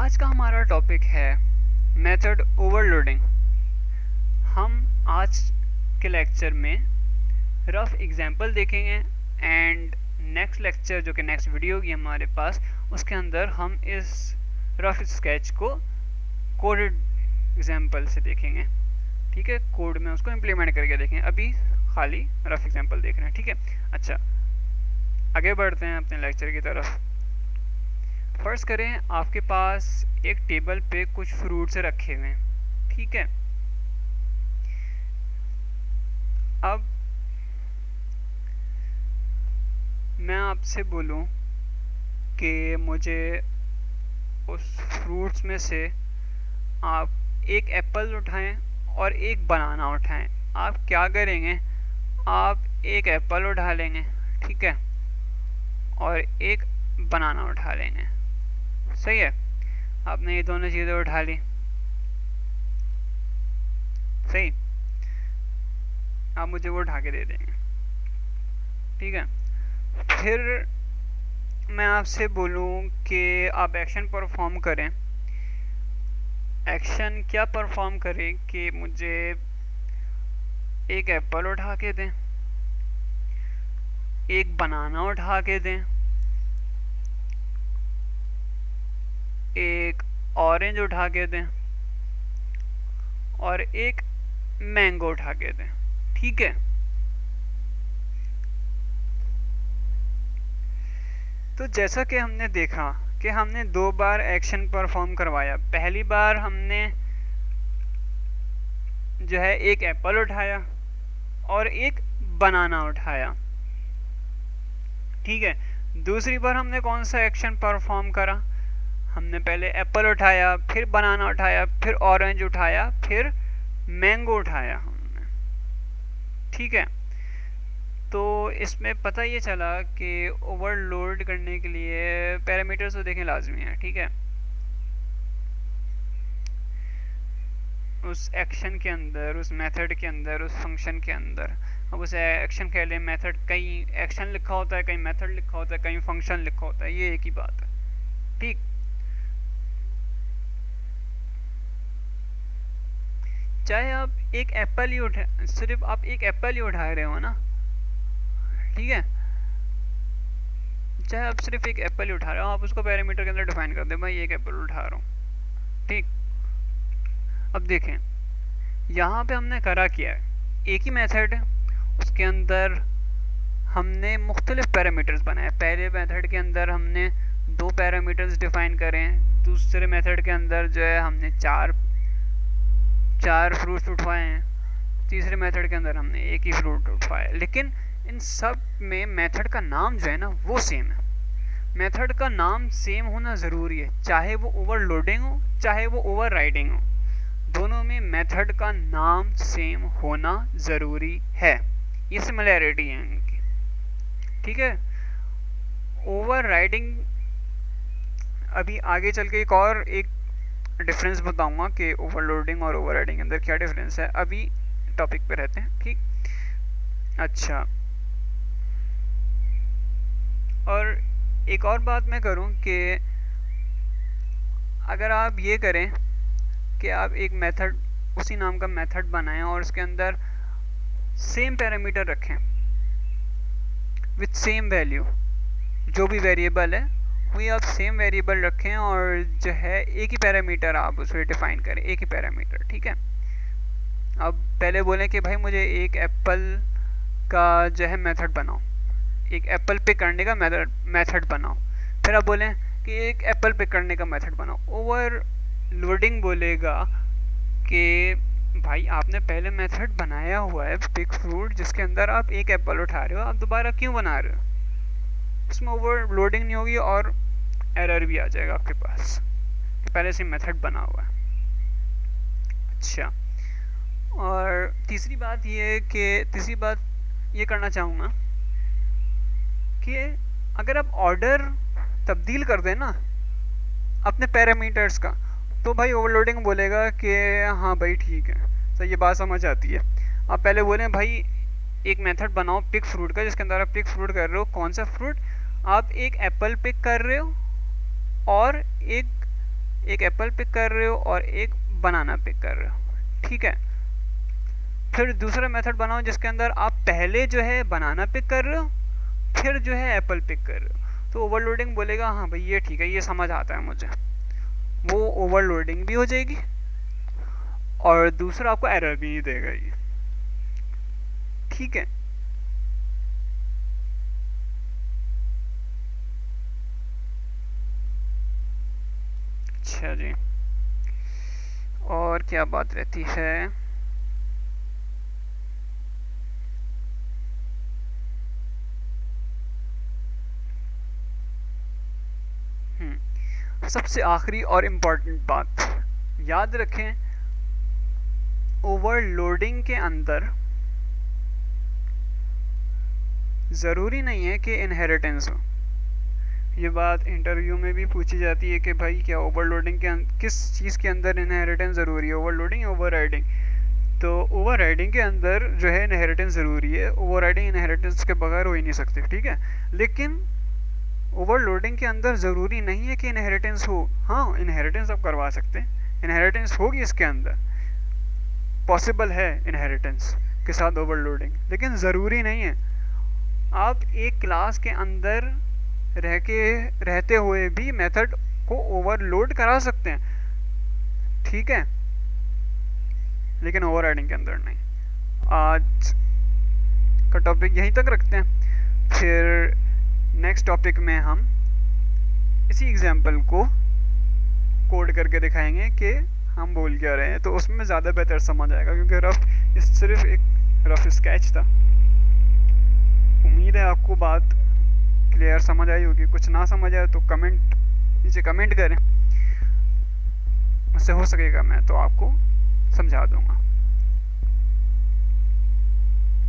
आज का हमारा टॉपिक है मेथड ओवरलोडिंग। हम आज के लेक्चर में रफ एग्जांपल देखेंगे एंड नेक्स्ट लेक्चर जो कि नेक्स्ट वीडियो होगी हमारे पास, उसके अंदर हम इस रफ स्केच को कोडेड एग्जांपल से देखेंगे। ठीक है, कोड में उसको इम्प्लीमेंट करके देखेंगे। अभी खाली रफ एग्जांपल देख रहे हैं। ठीक है, अच्छा आगे बढ़ते हैं अपने लेक्चर की तरफ। फर्स्ट करें, आपके पास एक टेबल पे कुछ फ्रूट्स रखे हुए हैं। ठीक है, अब मैं आपसे बोलूं कि मुझे उस फ्रूट्स में से आप एक एप्पल उठाएं और एक बनाना उठाएं। आप क्या करेंगे, आप एक एप्पल उठा लेंगे, ठीक है, और एक बनाना उठा लेंगे। सही है, आपने ये दोनों चीज़ें उठा ली। सही, आप मुझे वो उठा के दे देंगे। ठीक है, फिर मैं आपसे बोलूँ कि आप एक्शन परफॉर्म करें। एक्शन क्या परफॉर्म करें कि मुझे एक एप्पल उठा के दें, एक बनाना उठा के दें, एक ऑरेंज उठा के दें और एक मैंगो उठा के दें। ठीक है, तो जैसा कि हमने देखा कि हमने दो बार एक्शन परफॉर्म करवाया। पहली बार हमने जो है एक एप्पल उठाया और एक बनाना उठाया। ठीक है, दूसरी बार हमने कौन सा एक्शन परफॉर्म करा, हमने पहले एप्पल उठाया, फिर बनाना उठाया, फिर ऑरेंज उठाया, फिर मैंगो उठाया हमने। ठीक है, तो इसमें पता ये चला कि ओवरलोड करने के लिए पैरामीटर्स तो देखें लाजमी है। ठीक है, उस एक्शन के अंदर, उस मेथड के अंदर, उस फंक्शन के अंदर, अब उसे एक्शन कह लें, मेथड, कहीं एक्शन लिखा होता है, कहीं मेथड लिखा होता है, कहीं फंक्शन लिखा होता है, ये एक ही बात है। ठीक, चाहे आप एक एप्पल ही उठा, सिर्फ आप एक एप्पल ही उठा रहे हो ना, ठीक है, चाहे आप सिर्फ एक एप्पल ही उठा रहे हो, आप उसको पैरामीटर के अंदर डिफाइन कर दे, भाई एक एप्पल उठा रहा हूँ। ठीक, अब देखें यहाँ पे हमने करा क्या है, एक ही मेथड है, उसके अंदर हमने मुख्तलिफ पैरामीटर्स बनाए। पहले मेथड के अंदर हमने दो पैरामीटर्स डिफाइन करें, दूसरे मेथड के अंदर जो है हमने चार फ्रूट्स उठवाए हैं, तीसरे मेथड के अंदर हमने एक ही फ्रूट उठवाया। लेकिन इन सब में मेथड का नाम जो है ना वो सेम है। मेथड का नाम सेम होना ज़रूरी है, चाहे वो ओवरलोडिंग हो चाहे वो ओवरराइडिंग हो, दोनों में मेथड का नाम सेम होना ज़रूरी है। ये सिमिलैरिटी है इनकी। ठीक है, ओवरराइडिंग अभी आगे चल के एक डिफरेंस बताऊंगा कि ओवरलोडिंग और ओवरराइडिंग के अंदर क्या डिफरेंस है। अभी टॉपिक पे रहते हैं। ठीक, अच्छा, और एक और बात मैं करूं कि अगर आप ये करें कि आप एक मेथड, उसी नाम का मेथड बनाएं और उसके अंदर सेम पैरामीटर रखें विथ सेम वैल्यू, जो भी वेरिएबल है वही आप सेम वेरिएबल रखें और जो है एक ही पैरामीटर आप उसे डिफाइन करें, एक ही पैरामीटर। ठीक है, अब पहले बोलें कि भाई मुझे एक एप्पल का जो है मेथड बनाओ, एक एप्पल पिक करने का मेथड बनाओ। फिर आप बोलें कि एक एप्पल पिक करने का मेथड बनाओ। ओवरलोडिंग बोलेगा कि भाई आपने पहले मेथड बनाया हुआ है पिक फ्रूट, जिसके अंदर आप एक एप्पल उठा रहे हो, आप दोबारा क्यों बना रहे हो। इसमें ओवरलोडिंग नहीं होगी और एरर भी आ जाएगा आपके पास कि पहले से मेथड बना हुआ है। अच्छा, और तीसरी बात ये करना चाहूँगा कि अगर आप ऑर्डर तब्दील कर दें ना अपने पैरामीटर्स का, तो भाई ओवरलोडिंग बोलेगा कि हाँ भाई ठीक है, तो ये बात समझ आती है। आप पहले बोलें भाई एक मेथड बनाओ पिक फ्रूट का, जिसके अंदर आप पिक फ्रूट कर रहे हो। कौन सा फ्रूट, आप एक एप्पल पिक कर रहे हो और एक एक एप्पल पिक कर रहे हो और एक बनाना पिक कर रहे हो, ठीक है। फिर दूसरा मेथड बनाओ जिसके अंदर आप पहले जो है बनाना पिक कर रहे हो, फिर जो है एप्पल पिक कर रहे हो। तो ओवरलोडिंग बोलेगा हाँ भाई ये ठीक है, ये समझ आता है मुझे, वो ओवरलोडिंग भी हो जाएगी और दूसरा आपको एरर भी नहीं देगा ये, ठीक है। अच्छा जी, और क्या बात रहती है? सबसे आखिरी और इम्पोर्टेंट बात याद रखें, ओवरलोडिंग के अंदर ज़रूरी नहीं है कि इनहेरिटेंस हो। ये बात इंटरव्यू में भी पूछी जाती है कि भाई क्या ओवरलोडिंग के किस चीज़ के अंदर इनहेरिटेंस ज़रूरी है, ओवरलोडिंग या ओवरराइडिंग? तो ओवरराइडिंग के अंदर जो है इनहेरिटेंस ज़रूरी है, ओवरराइडिंग इनहेरिटेंस के बगैर हो ही नहीं सकती, ठीक है। लेकिन ओवरलोडिंग के अंदर ज़रूरी नहीं है कि इनहेरिटेंस हो। हाँ, इनहेरिटेंस आप करवा सकते हैं, इनहेरिटेंस होगी इसके अंदर, पॉसिबल है इनहेरिटेंस के साथ ओवरलोडिंग, लेकिन ज़रूरी नहीं है। आप एक क्लास के अंदर रहते हुए भी मेथड को ओवरलोड करा सकते हैं, ठीक है, लेकिन ओवरराइडिंग के अंदर नहीं। आज का टॉपिक यहीं तक रखते हैं, फिर नेक्स्ट टॉपिक में हम इसी एग्जाम्पल को कोड करके दिखाएंगे कि हम बोल क्या रहे हैं, तो उसमें ज़्यादा बेहतर समझ आएगा, क्योंकि रफ सिर्फ एक रफ स्केच था। उम्मीद है आपको बात क्लियर समझ आई होगी। कुछ ना समझ आए तो नीचे कमेंट करें, उससे हो सकेगा मैं तो आपको समझा दूंगा।